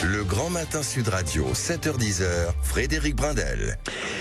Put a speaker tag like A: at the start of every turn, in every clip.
A: Le Grand Matin Sud Radio, 7h-10h, Frédéric Brindel.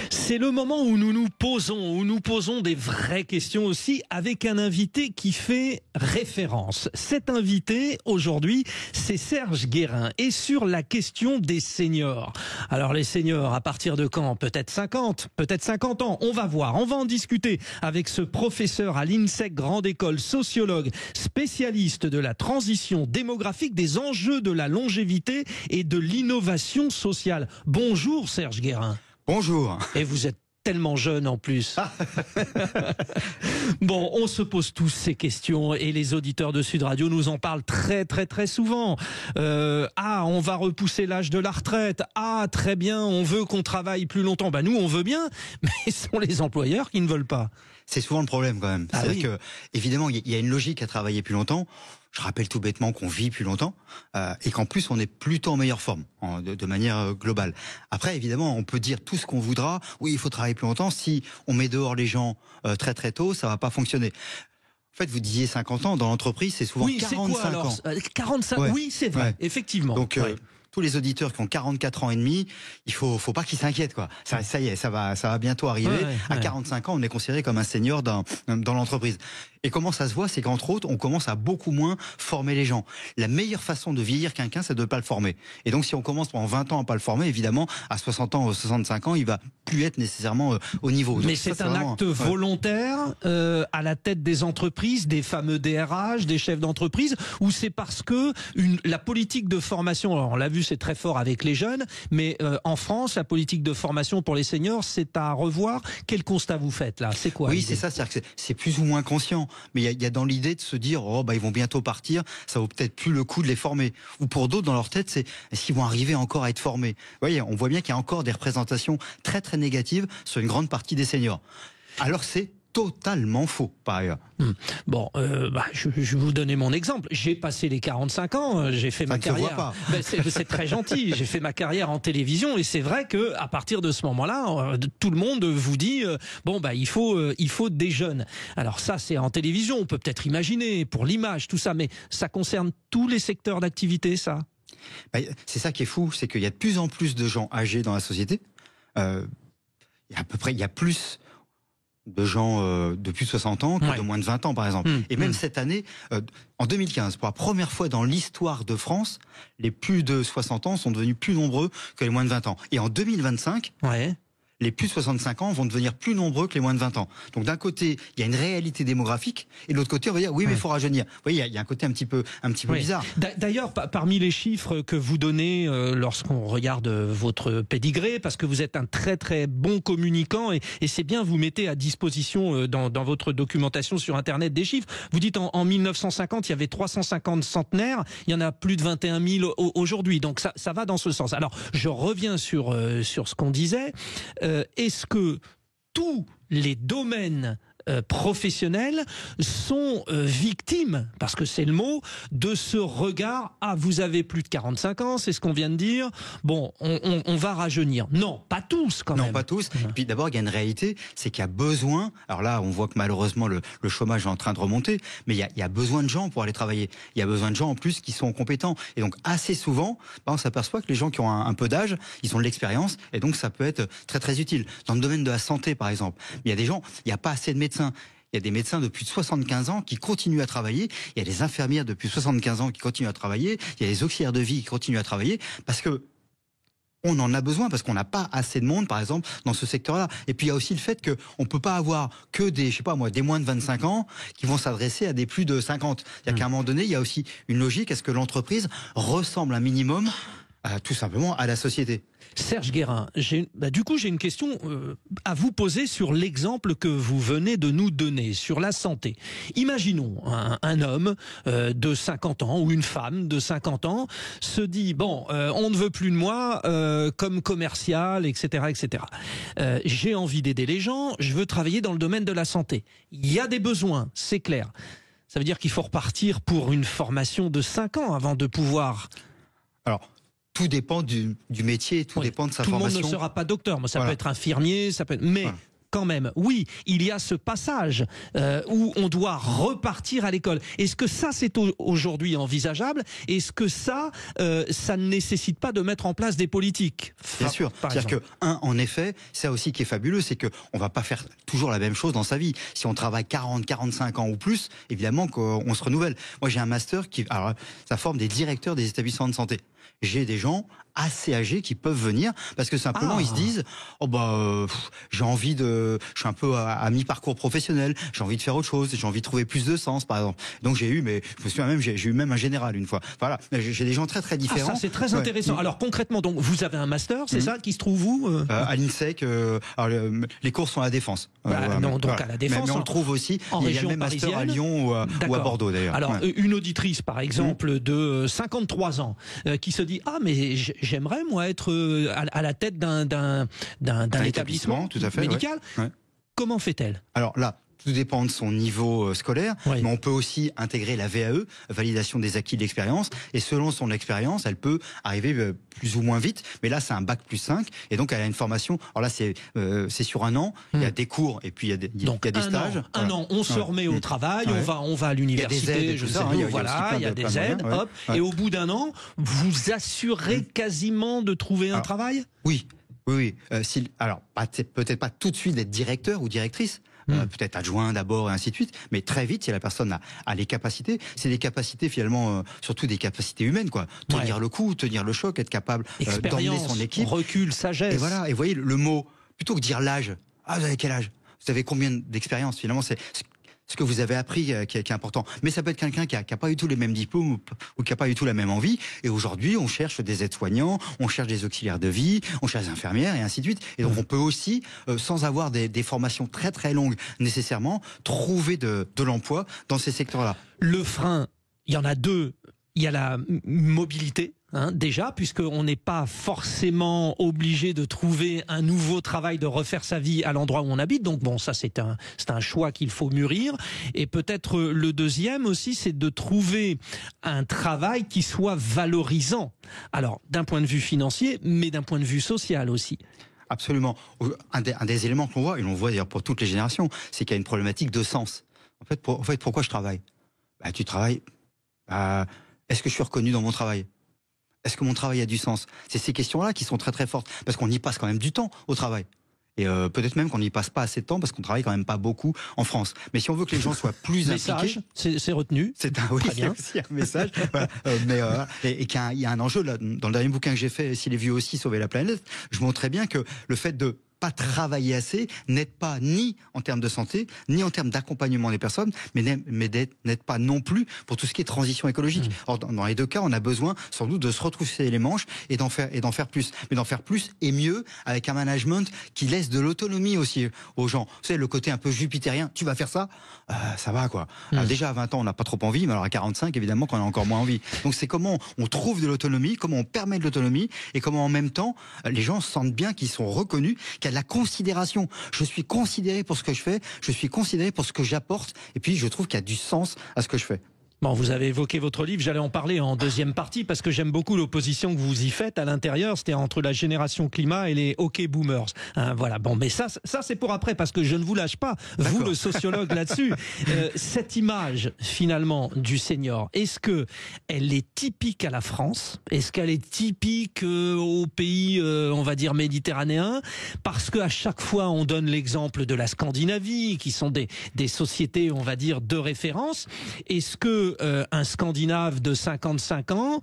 B: C'est le moment où nous nous posons des vraies questions aussi, avec un invité qui fait référence. Cet invité, aujourd'hui, c'est Serge Guérin, et sur la question des seniors. Alors les seniors, à partir de quand? Peut-être 50, peut-être 50 ans, on va voir, on va en discuter avec ce professeur à l'INSEC Grande École, sociologue, spécialiste de la transition démographique, des enjeux de la longévité et de l'innovation sociale. Bonjour Serge Guérin.
C: Bonjour.
B: Et vous êtes tellement jeune en plus. Bon, on se pose tous ces questions et les auditeurs de Sud Radio nous en parlent très souvent. On va repousser l'âge de la retraite. Ah, très bien, on veut qu'on travaille plus longtemps. Bah nous, on veut bien, mais ce sont les employeurs qui ne veulent pas.
C: C'est souvent le problème quand même. C'est-à-dire que, évidemment, il y a une logique à travailler plus longtemps. Je rappelle tout bêtement qu'on vit plus longtemps et qu'en plus on est plutôt en meilleure forme de manière globale. Après, évidemment, on peut dire tout ce qu'on voudra. Oui, il faut travailler plus longtemps. Si on met dehors les gens très tôt, ça va pas fonctionner. En fait, vous disiez 50 ans, dans l'entreprise, c'est souvent 45 ans.
B: 45, ouais. Oui, c'est vrai, ouais. Effectivement.
C: Donc, tous les auditeurs qui ont 44 ans et demi, il faut pas qu'ils s'inquiètent, quoi. Ça y est, ça va bientôt arriver. À 45 ans, on est considéré comme un senior dans l'entreprise. Et comment ça se voit, c'est qu'entre autres, on commence à beaucoup moins former les gens. La meilleure façon de vieillir quelqu'un, c'est de ne pas le former. Et donc, si on commence pendant 20 ans à pas le former, évidemment, à 60 ans, 65 ans, il va plus être nécessairement au niveau.
B: Mais c'est un acte volontaire à la tête des entreprises, des fameux DRH, des chefs d'entreprise, ou c'est parce que la politique de formation, alors on l'a vu, c'est très fort avec les jeunes, mais en France, la politique de formation pour les seniors, c'est à revoir. Quel constat vous faites là? C'est quoi?
C: Oui, c'est ça, c'est-à-dire que c'est plus ou moins conscient. Mais il y a dans l'idée de se dire, ils vont bientôt partir, ça vaut peut-être plus le coup de les former. Ou pour d'autres, dans leur tête, c'est est-ce qu'ils vont arriver encore à être formés? Vous voyez, on voit bien qu'il y a encore des représentations très négatives sur une grande partie des seniors. Alors c'est totalement faux, par ailleurs.
B: Bon, je vais vous donner mon exemple. J'ai passé les 45 ans, j'ai fait ma carrière. C'est très gentil. J'ai fait ma carrière en télévision et c'est vrai que à partir de ce moment-là, tout le monde vous dit il faut des jeunes. Alors ça, c'est en télévision. On peut peut-être imaginer pour l'image, tout ça, mais ça concerne tous les secteurs d'activité, ça.
C: C'est ça qui est fou, c'est qu'il y a de plus en plus de gens âgés dans la société. Il y a plus de gens de plus de 60 ans que de moins de 20 ans, par exemple. Et même cette année, en 2015, pour la première fois dans l'histoire de France, les plus de 60 ans sont devenus plus nombreux que les moins de 20 ans. Et en 2025... les plus de 65 ans vont devenir plus nombreux que les moins de 20 ans. Donc d'un côté, il y a une réalité démographique, et de l'autre côté, on va dire oui, mais il faut rajeunir. Vous voyez, il y a un côté un petit peu bizarre.
B: D'ailleurs, parmi les chiffres que vous donnez lorsqu'on regarde votre pédigré, parce que vous êtes un très bon communicant, et c'est bien, vous mettez à disposition dans votre documentation sur Internet des chiffres. Vous dites en 1950, il y avait 350 centenaires, il y en a plus de 21 000 aujourd'hui. Donc ça va dans ce sens. Alors, je reviens sur ce qu'on disait. Est-ce que tous les domaines professionnels sont victimes, parce que c'est le mot, de ce regard, vous avez plus de 45 ans, c'est ce qu'on vient de dire, on va rajeunir. Non, pas tous quand même.
C: Non, pas tous. Puis d'abord, il y a une réalité, c'est qu'il y a besoin, alors là, on voit que malheureusement le chômage est en train de remonter, mais il y a besoin de gens pour aller travailler. Il y a besoin de gens en plus qui sont compétents. Et donc assez souvent, on s'aperçoit que les gens qui ont un peu d'âge, ils ont de l'expérience, et donc ça peut être très utile. Dans le domaine de la santé, par exemple, il y a des gens, il n'y a pas assez de médecins. Il y a des médecins de plus de 75 ans qui continuent à travailler. Il y a des infirmières de plus de 75 ans qui continuent à travailler. Il y a des auxiliaires de vie qui continuent à travailler parce que on en a besoin, parce qu'on n'a pas assez de monde, par exemple, dans ce secteur-là. Et puis il y a aussi le fait qu'on ne peut pas avoir que des moins de 25 ans qui vont s'adresser à des plus de 50. C'est-à-dire qu'à un moment donné, il y a aussi une logique à ce que l'entreprise ressemble un minimum tout simplement à la société.
B: Serge Guérin, du coup j'ai une question à vous poser sur l'exemple que vous venez de nous donner, sur la santé. Imaginons un homme de 50 ans ou une femme de 50 ans se dit on ne veut plus de moi comme commercial, etc. J'ai envie d'aider les gens, je veux travailler dans le domaine de la santé. Il y a des besoins, c'est clair. Ça veut dire qu'il faut repartir pour une formation de 5 ans avant de pouvoir...
C: Alors, tout dépend du métier, tout dépend de sa formation.
B: Tout le monde ne sera pas docteur, ça peut être infirmier, ça peut être... Mais quand même, oui, il y a ce passage où on doit repartir à l'école. Est-ce que ça, c'est aujourd'hui envisageable? Est-ce que ça ne nécessite pas de mettre en place des politiques?
C: Bien sûr. C'est-à-dire que, en effet, ça aussi qui est fabuleux, c'est qu'on va pas faire toujours la même chose dans sa vie. Si on travaille 40, 45 ans ou plus, évidemment qu'on se renouvelle. Moi, j'ai un master alors, ça forme des directeurs des établissements de santé. J'ai des gens assez âgés qui peuvent venir parce que simplement ils se disent j'ai envie je suis un peu à mi-parcours professionnel, j'ai envie de faire autre chose, j'ai envie de trouver plus de sens par exemple. Donc je me souviens même, j'ai eu même un général une fois. Voilà, j'ai des gens très très différents.
B: Ça c'est très intéressant. Alors concrètement, donc vous avez un master, c'est ça qui se trouve où
C: à l'INSEC. Les cours sont à la Défense.
B: Donc à la Défense.
C: Mais on le trouve aussi.
B: En
C: il y a
B: région
C: le même master
B: parisienne,
C: à Lyon ou à Bordeaux d'ailleurs.
B: Alors une auditrice par exemple de 53 ans qui se dit mais j'aimerais moi être à la tête d'un établissement
C: tout à fait,
B: médical.
C: Ouais.
B: Comment fait-elle?
C: Alors là, tout dépend de son niveau scolaire, mais on peut aussi intégrer la VAE, validation des acquis de l'expérience, et selon son expérience, elle peut arriver plus ou moins vite, mais là c'est un bac plus 5, et donc elle a une formation, alors là c'est sur un an, il y a des cours, et puis il y a des stages.
B: Un an, on se remet au travail, on va à l'université, il y a des aides, hop, et au bout d'un an, vous assurez quasiment de trouver un travail?
C: Oui. Alors, peut-être pas tout de suite d'être directeur ou directrice, peut-être adjoint d'abord et ainsi de suite, mais très vite si la personne a les capacités, c'est des capacités finalement, surtout des capacités humaines quoi, tenir le coup, tenir le choc, être capable d'emmener son équipe,
B: recul, sagesse.
C: Et voilà, et vous voyez le mot, plutôt que dire l'âge, vous avez quel âge, vous avez combien d'expérience, finalement c'est ce que vous avez appris qui est important. Mais ça peut être quelqu'un qui a pas du tout les mêmes diplômes ou qui a pas du tout la même envie. Et aujourd'hui, on cherche des aides-soignants, on cherche des auxiliaires de vie, on cherche des infirmières et ainsi de suite. Et donc on peut aussi, sans avoir des formations très très longues nécessairement, trouver de l'emploi dans ces secteurs-là.
B: Le frein, il y en a deux. Il y a la mobilité. Déjà, puisqu'on n'est pas forcément obligé de trouver un nouveau travail, de refaire sa vie à l'endroit où on habite. Donc bon, ça c'est un choix qu'il faut mûrir. Et peut-être le deuxième aussi, c'est de trouver un travail qui soit valorisant. Alors, d'un point de vue financier, mais d'un point de vue social aussi.
C: Absolument. Un des éléments qu'on voit, et l'on voit d'ailleurs pour toutes les générations, c'est qu'il y a une problématique de sens. En fait, pourquoi je travaille? Tu travailles. Est-ce que je suis reconnu dans mon travail? Est-ce que mon travail a du sens? C'est ces questions-là qui sont très très fortes, parce qu'on y passe quand même du temps au travail. Et peut-être même qu'on n'y passe pas assez de temps parce qu'on travaille quand même pas beaucoup en France. Mais si on veut que les gens soient plus impliqués,
B: c'est retenu.
C: C'est aussi un message. Voilà. Et qu'il y a un enjeu là, dans le dernier bouquin que j'ai fait, S'il est vieux aussi, sauver la planète, je montrais bien que le fait de pas travailler assez n'aide pas ni en termes de santé, ni en termes d'accompagnement des personnes, mais n'aide pas non plus pour tout ce qui est transition écologique. Or, dans les deux cas, on a besoin sans doute de se retrousser les manches et d'en faire plus. Mais d'en faire plus et mieux avec un management qui laisse de l'autonomie aussi aux gens. Vous savez, le côté un peu jupitérien, tu vas faire ça, ça va quoi. Alors, déjà à 20 ans, on n'a pas trop envie, mais alors à 45, évidemment qu'on a encore moins envie. Donc c'est comment on trouve de l'autonomie, comment on permet de l'autonomie et comment en même temps, les gens sentent bien qu'ils sont reconnus, qu'il y a de la considération. Je suis considéré pour ce que je fais, je suis considéré pour ce que j'apporte, et puis je trouve qu'il y a du sens à ce que je fais.
B: Bon, vous avez évoqué votre livre, j'allais en parler en deuxième partie parce que j'aime beaucoup l'opposition que vous y faites à l'intérieur, c'était entre la génération climat et les hockey boomers. Voilà, bon, mais ça c'est pour après parce que je ne vous lâche pas, vous le sociologue là-dessus. Cette image finalement du senior, est-ce que elle est typique à la France? Est-ce qu'elle est typique aux pays, on va dire méditerranéens? Parce qu'à chaque fois on donne l'exemple de la Scandinavie, qui sont des sociétés, on va dire, de référence. Est-ce que un Scandinave de 55 ans,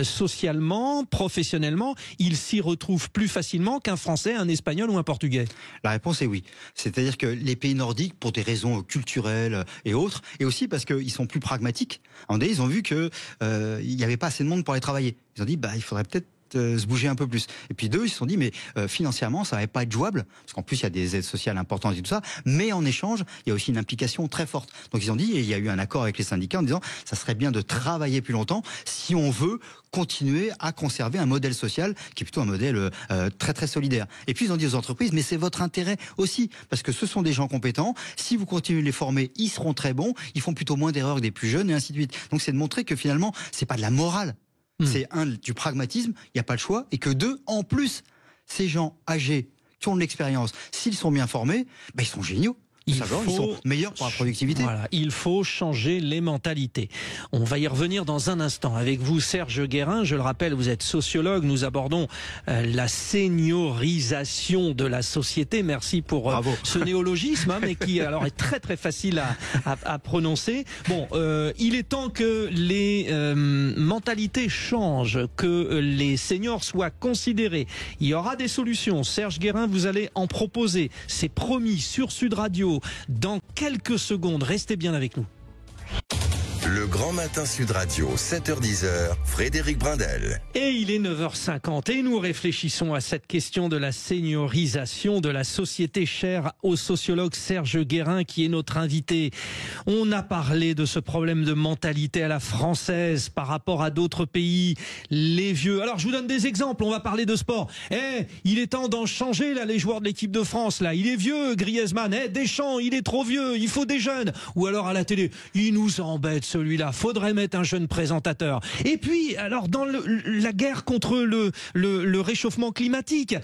B: socialement, professionnellement, il s'y retrouve plus facilement qu'un Français, un Espagnol ou un Portugais?
C: La réponse est oui. C'est-à-dire que les pays nordiques, pour des raisons culturelles et autres, et aussi parce qu'ils sont plus pragmatiques, ils ont vu qu'il n'y avait pas assez de monde pour aller travailler. Ils ont dit, il faudrait peut-être se bouger un peu plus. Et puis ils se sont dit, mais financièrement, ça va pas être jouable, parce qu'en plus, il y a des aides sociales importantes et tout ça, mais en échange, il y a aussi une implication très forte. Donc ils ont dit, et il y a eu un accord avec les syndicats en disant, ça serait bien de travailler plus longtemps si on veut continuer à conserver un modèle social qui est plutôt un modèle très très solidaire. Et puis ils ont dit aux entreprises, mais c'est votre intérêt aussi, parce que ce sont des gens compétents, si vous continuez de les former, ils seront très bons, ils font plutôt moins d'erreurs que des plus jeunes et ainsi de suite. Donc c'est de montrer que finalement, c'est pas de la morale. C'est du pragmatisme, il n'y a pas le choix, et que en plus, ces gens âgés qui ont de l'expérience, s'ils sont bien formés, ils sont géniaux. Ils sont meilleurs pour la productivité.
B: Voilà, il faut changer les mentalités. On va y revenir dans un instant avec vous, Serge Guérin. Je le rappelle, vous êtes sociologue. Nous abordons la seniorisation de la société. Merci pour ce néologisme, mais qui alors est très très facile à prononcer. Bon, il est temps que les mentalités changent, que les seniors soient considérés. Il y aura des solutions. Serge Guérin, vous allez en proposer. C'est promis sur Sud Radio. Dans quelques secondes, restez bien avec nous.
A: Le Grand Matin Sud Radio, 7h-10h, Frédéric Brindel.
B: Et il est 9h50 et nous réfléchissons à cette question de la seniorisation de la société, chère au sociologue Serge Guérin qui est notre invité. On a parlé de ce problème de mentalité à la française par rapport à d'autres pays, les vieux. Alors je vous donne des exemples, on va parler de sport. Il est temps d'en changer là, les joueurs de l'équipe de France là. Il est vieux, Griezmann. Deschamps, il est trop vieux, il faut des jeunes. Ou alors à la télé, il nous embête celui-là, faudrait mettre un jeune présentateur. Et puis, alors dans la guerre contre le réchauffement climatique,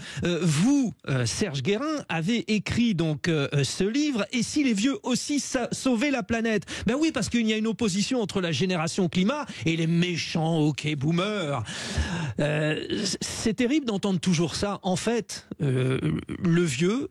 B: vous, Serge Guérin, avez écrit donc ce livre, et si les vieux aussi sauvaient la planète? Ben oui, parce qu'il y a une opposition entre la génération climat et les méchants hockey boomers. C'est terrible d'entendre toujours ça. En fait, le vieux...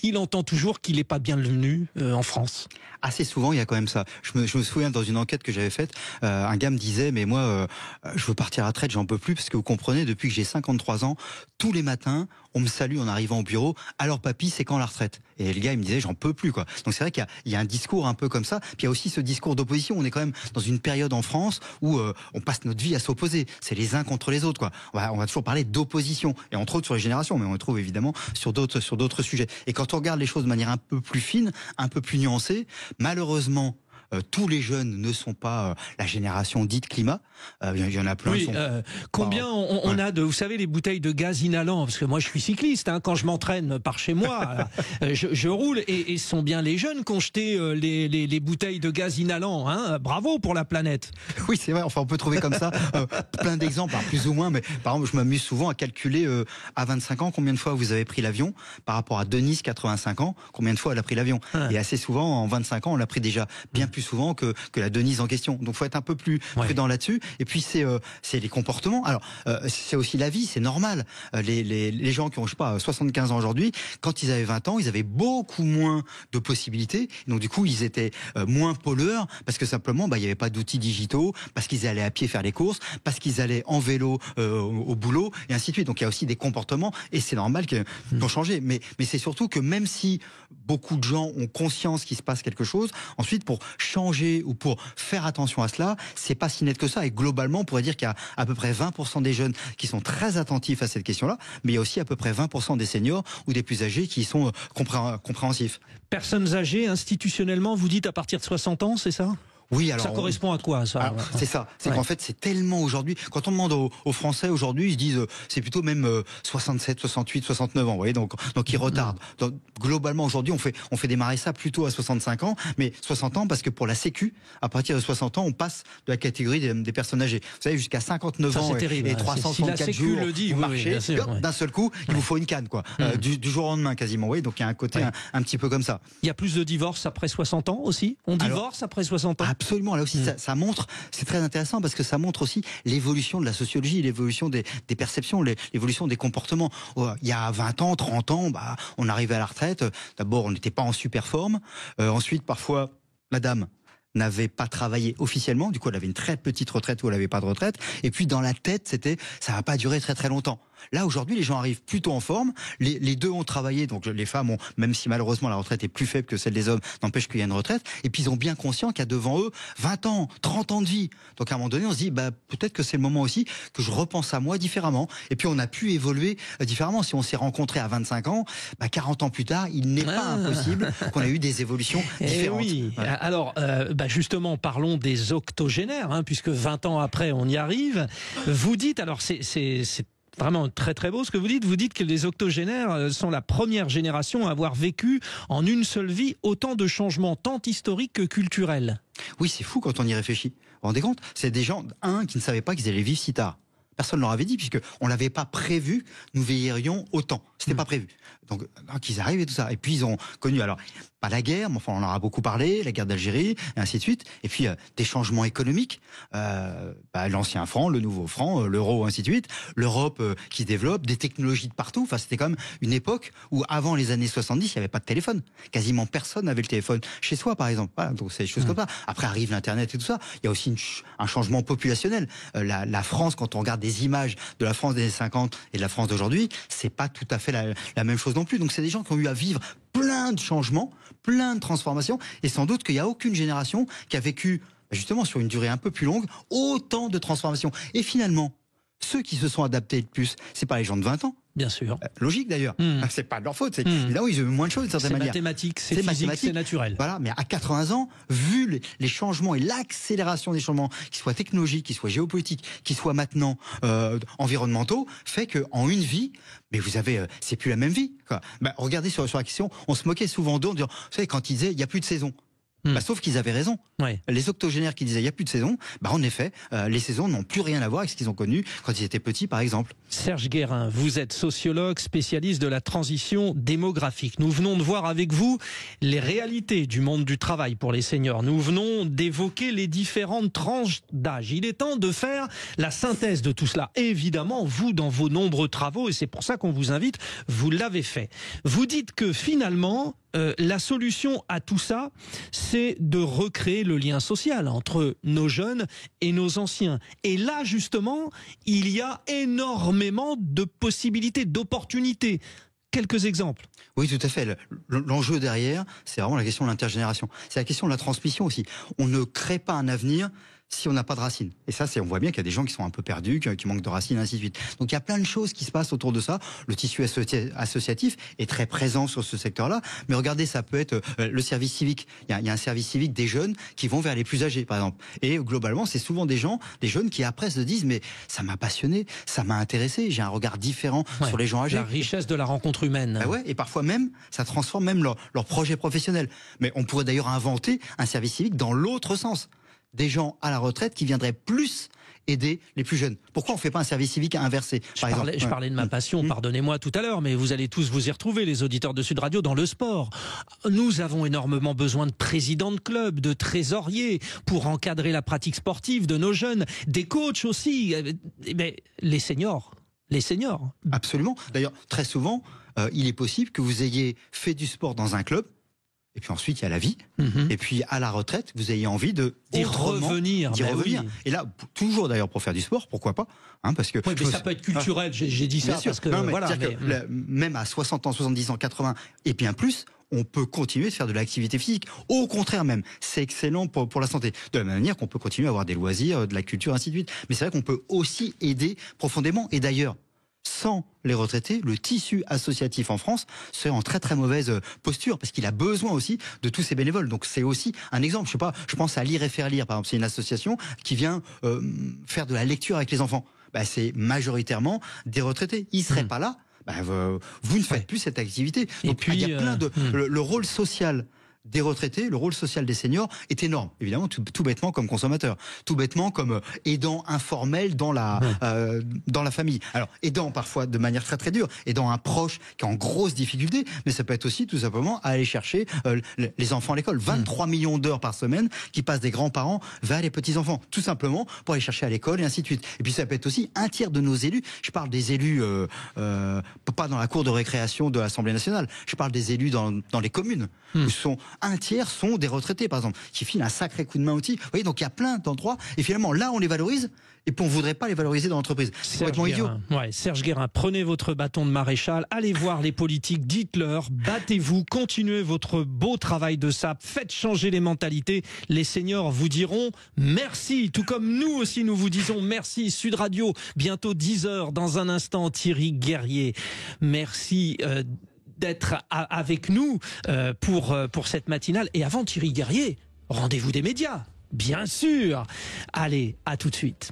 B: il entend toujours qu'il n'est pas bienvenu en France.
C: Assez souvent, il y a quand même ça. Je me souviens dans une enquête que j'avais faite, un gars me disait, mais moi, je veux partir à la retraite, j'en peux plus, parce que vous comprenez, depuis que j'ai 53 ans, tous les matins, on me salue en arrivant au bureau. Alors papy, c'est quand la retraite? Et le gars, il me disait, j'en peux plus, quoi. Donc c'est vrai qu'il y a un discours un peu comme ça. Puis il y a aussi ce discours d'opposition. On est quand même dans une période en France où on passe notre vie à s'opposer. C'est les uns contre les autres, quoi. On va toujours parler d'opposition, et entre autres sur les générations, mais on le trouve évidemment sur d'autres sujets. Et quand on regarde les choses de manière un peu plus fine, un peu plus nuancée, malheureusement, tous les jeunes ne sont pas la génération dite climat. Il y en a plein.
B: Oui, combien on a de, vous savez, les bouteilles de gaz inhalant, parce que moi je suis cycliste, hein, quand je m'entraîne par chez moi, je roule, et ce sont bien les jeunes qui ont jeté les bouteilles de gaz inhalant. Hein. Bravo pour la planète.
C: Oui, c'est vrai. Enfin, on peut trouver comme ça plein d'exemples, plus ou moins. Mais par exemple, je m'amuse souvent à calculer à 25 ans combien de fois vous avez pris l'avion par rapport à Denise, 85 ans, combien de fois elle a pris l'avion. Et assez souvent, en 25 ans, on l'a pris déjà bien plus souvent que la Denise en question. Donc faut être un peu plus prudent là-dessus. Et puis c'est les comportements. Alors c'est aussi la vie, c'est normal. Les gens qui ont, je sais pas, 75 ans aujourd'hui, quand ils avaient 20 ans, ils avaient beaucoup moins de possibilités. Donc du coup, ils étaient moins pollueurs, parce que simplement, il n'y avait pas d'outils digitaux, parce qu'ils allaient à pied faire les courses, parce qu'ils allaient en vélo au boulot, et ainsi de suite. Donc il y a aussi des comportements, et c'est normal qu'ils ont changé. Mais c'est surtout que même si beaucoup de gens ont conscience qu'il se passe quelque chose, ensuite pour changer ou pour faire attention à cela, c'est pas si net que ça. Et globalement, on pourrait dire qu'il y a à peu près 20% des jeunes qui sont très attentifs à cette question-là, mais il y a aussi à peu près 20% des seniors ou des plus âgés qui sont compréhensifs.
B: Personnes âgées, institutionnellement, vous dites à partir de 60 ans, c'est ça ?
C: Oui, alors
B: ça correspond à quoi, ça?
C: C'est ça. C'est qu'en fait, c'est tellement aujourd'hui. Quand on demande aux Français aujourd'hui, ils se disent c'est plutôt même 67, 68, 69 ans. Vous voyez, donc ils retardent. Donc, globalement, aujourd'hui, on fait démarrer ça plutôt à 65 ans, mais 60 ans parce que pour la Sécu, à partir de 60 ans, on passe de la catégorie des personnes âgées. Vous savez, jusqu'à 59 ans et 364 jours,
B: le dit,
C: vous marchez, d'un seul coup, il vous faut une canne, quoi, du jour au lendemain quasiment. Vous voyez, donc il y a un côté un petit peu comme ça.
B: Il y a plus de divorces après 60 ans aussi. On divorce après 60 ans.
C: Absolument, là aussi ça montre, c'est très intéressant parce que ça montre aussi l'évolution de la sociologie, l'évolution des perceptions, l'évolution des comportements. Il y a 20 ans, 30 ans, on arrivait à la retraite, d'abord on n'était pas en super forme, ensuite parfois la dame n'avait pas travaillé officiellement, du coup elle avait une très petite retraite ou elle n'avait pas de retraite, et puis dans la tête c'était ça va pas durer très très longtemps. Là aujourd'hui les gens arrivent plutôt en forme, les deux ont travaillé, donc les femmes ont, même si malheureusement la retraite est plus faible que celle des hommes, n'empêche qu'il y a une retraite, et puis ils ont bien conscience qu'il y a devant eux 20 ans, 30 ans de vie. Donc à un moment donné on se dit peut-être que c'est le moment aussi que je repense à moi différemment, et puis on a pu évoluer différemment. Si on s'est rencontré à 25 ans, 40 ans plus tard il n'est pas impossible qu'on ait eu des évolutions différentes.
B: Oui. Voilà. Alors justement parlons des octogénaires, puisque 20 ans après on y arrive. Vous dites, alors c'est vraiment très très beau ce que vous dites. Vous dites que les octogénaires sont la première génération à avoir vécu en une seule vie autant de changements tant historiques que culturels.
C: Oui, c'est fou quand on y réfléchit. Vous vous rendez compte? C'est des gens, qui ne savaient pas qu'ils allaient vivre si tard. Personne ne leur avait dit, puisqu'on ne l'avait pas prévu, nous veillerions autant. C'était pas prévu. Donc, qu'ils arrivent et tout ça. Et puis, ils ont connu, alors, pas la guerre, mais enfin, on en a beaucoup parlé, la guerre d'Algérie, et ainsi de suite. Et puis, des changements économiques. L'ancien franc, le nouveau franc, l'euro, ainsi de suite. L'Europe qui se développe, des technologies de partout. Enfin, c'était quand même une époque où, avant les années 70, il n'y avait pas de téléphone. Quasiment personne n'avait le téléphone chez soi, par exemple. Voilà, donc, c'est des choses comme ça. Après, arrive l'Internet et tout ça. Il y a aussi un changement populationnel. La France, quand on regarde des images de la France des années 50 et de la France d'aujourd'hui, c'est pas tout à fait la même chose non plus. Donc c'est des gens qui ont eu à vivre plein de changements, plein de transformations, et sans doute qu'il n'y a aucune génération qui a vécu, justement sur une durée un peu plus longue, autant de transformations. Et finalement, ceux qui se sont adaptés le plus, c'est pas les gens de 20 ans.
B: Bien sûr.
C: Logique d'ailleurs. C'est pas de leur faute. Là où ils ont eu moins de choses d'une certaine manière.
B: C'est mathématique, c'est physique, c'est naturel.
C: Voilà, mais à 80 ans, vu les changements et l'accélération des changements, qu'ils soient technologiques, qu'ils soient géopolitiques, qu'ils soient maintenant environnementaux, fait qu'en une vie, mais vous avez, c'est plus la même vie. Quoi. Regardez sur la question, on se moquait souvent d'eux en disant, vous savez, quand ils disaient, il n'y a plus de saison. Sauf qu'ils avaient raison.
B: Ouais.
C: Les octogénaires qui disaient il n'y a plus de saison, en effet, les saisons n'ont plus rien à voir avec ce qu'ils ont connu quand ils étaient petits, par exemple.
B: Serge Guérin, vous êtes sociologue, spécialiste de la transition démographique. Nous venons de voir avec vous les réalités du monde du travail pour les seniors. Nous venons d'évoquer les différentes tranches d'âge. Il est temps de faire la synthèse de tout cela. Et évidemment, vous, dans vos nombreux travaux, et c'est pour ça qu'on vous invite, vous l'avez fait. Vous dites que finalement, la solution à tout ça, c'est de recréer le lien social entre nos jeunes et nos anciens. Et là, justement, il y a énormément de possibilités, d'opportunités. Quelques exemples.
C: Oui, tout à fait. L'enjeu derrière, c'est vraiment la question de l'intergénération. C'est la question de la transmission aussi. On ne crée pas un avenir si on n'a pas de racines. Et ça, on voit bien qu'il y a des gens qui sont un peu perdus, qui manquent de racines, ainsi de suite. Donc il y a plein de choses qui se passent autour de ça. Le tissu associatif est très présent sur ce secteur-là. Mais regardez, ça peut être le service civique. Il y a un service civique des jeunes qui vont vers les plus âgés, par exemple. Et globalement, c'est souvent des jeunes qui après se disent, mais ça m'a passionné, ça m'a intéressé, j'ai un regard différent sur les gens âgés.
B: La richesse de la rencontre humaine.
C: Ouais, et parfois même, ça transforme même leur projet professionnel. Mais on pourrait d'ailleurs inventer un service civique dans l'autre sens. Des gens à la retraite qui viendraient plus aider les plus jeunes. Pourquoi on ne fait pas un service civique inversé, par exemple ?
B: Je parlais de ma passion, pardonnez-moi tout à l'heure, mais vous allez tous vous y retrouver, les auditeurs de Sud Radio, dans le sport. Nous avons énormément besoin de présidents de clubs, de trésoriers, pour encadrer la pratique sportive de nos jeunes, des coachs aussi, mais les seniors.
C: Absolument. D'ailleurs, très souvent, il est possible que vous ayez fait du sport dans un club, et puis ensuite, il y a la vie. Et puis, à la retraite, vous ayez envie d'y revenir.
B: Oui.
C: Et là, toujours d'ailleurs pour faire du sport, pourquoi pas, parce que
B: mais ça peut être culturel, j'ai dit ça parce que...
C: même à 60 ans, 70 ans, 80 et bien plus, on peut continuer de faire de l'activité physique. Au contraire même, c'est excellent pour la santé. De la même manière qu'on peut continuer à avoir des loisirs, de la culture, ainsi de suite. Mais c'est vrai qu'on peut aussi aider profondément. Et d'ailleurs, sans les retraités, le tissu associatif en France serait en très très mauvaise posture parce qu'il a besoin aussi de tous ces bénévoles. Donc c'est aussi un exemple. Je pense à Lire et Faire Lire, par exemple. C'est une association qui vient faire de la lecture avec les enfants. C'est majoritairement des retraités. Ils seraient pas là. Vous ne faites plus cette activité. Donc, et puis, il y a plein de le rôle social des retraités, le rôle social des seniors est énorme. Évidemment, tout bêtement comme consommateur, tout bêtement comme aidant informel dans la famille. Alors, aidant parfois de manière très très dure, aidant un proche qui est en grosse difficulté, mais ça peut être aussi tout simplement aller chercher les enfants à l'école. 23 millions d'heures par semaine qui passent des grands-parents vers les petits-enfants, tout simplement pour aller chercher à l'école et ainsi de suite. Et puis ça peut être aussi un tiers de nos élus, je parle des élus pas dans la cour de récréation de l'Assemblée nationale, je parle des élus dans les communes, où un tiers sont des retraités, par exemple, qui filent un sacré coup de main aussi. Vous voyez, donc il y a plein d'endroits, et finalement, là, on les valorise, et puis on ne voudrait pas les valoriser dans l'entreprise. C'est complètement idiot.
B: Serge Guérin, prenez votre bâton de maréchal, allez voir les politiques, dites-leur, battez-vous, continuez votre beau travail de sape, faites changer les mentalités. Les seniors vous diront merci, tout comme nous aussi, nous vous disons merci. Sud Radio, bientôt 10h, dans un instant, Thierry Guerrier. Merci d'être avec nous pour cette matinale. Et avant Thierry Guerrier, rendez-vous des médias, bien sûr. Allez, à tout de suite.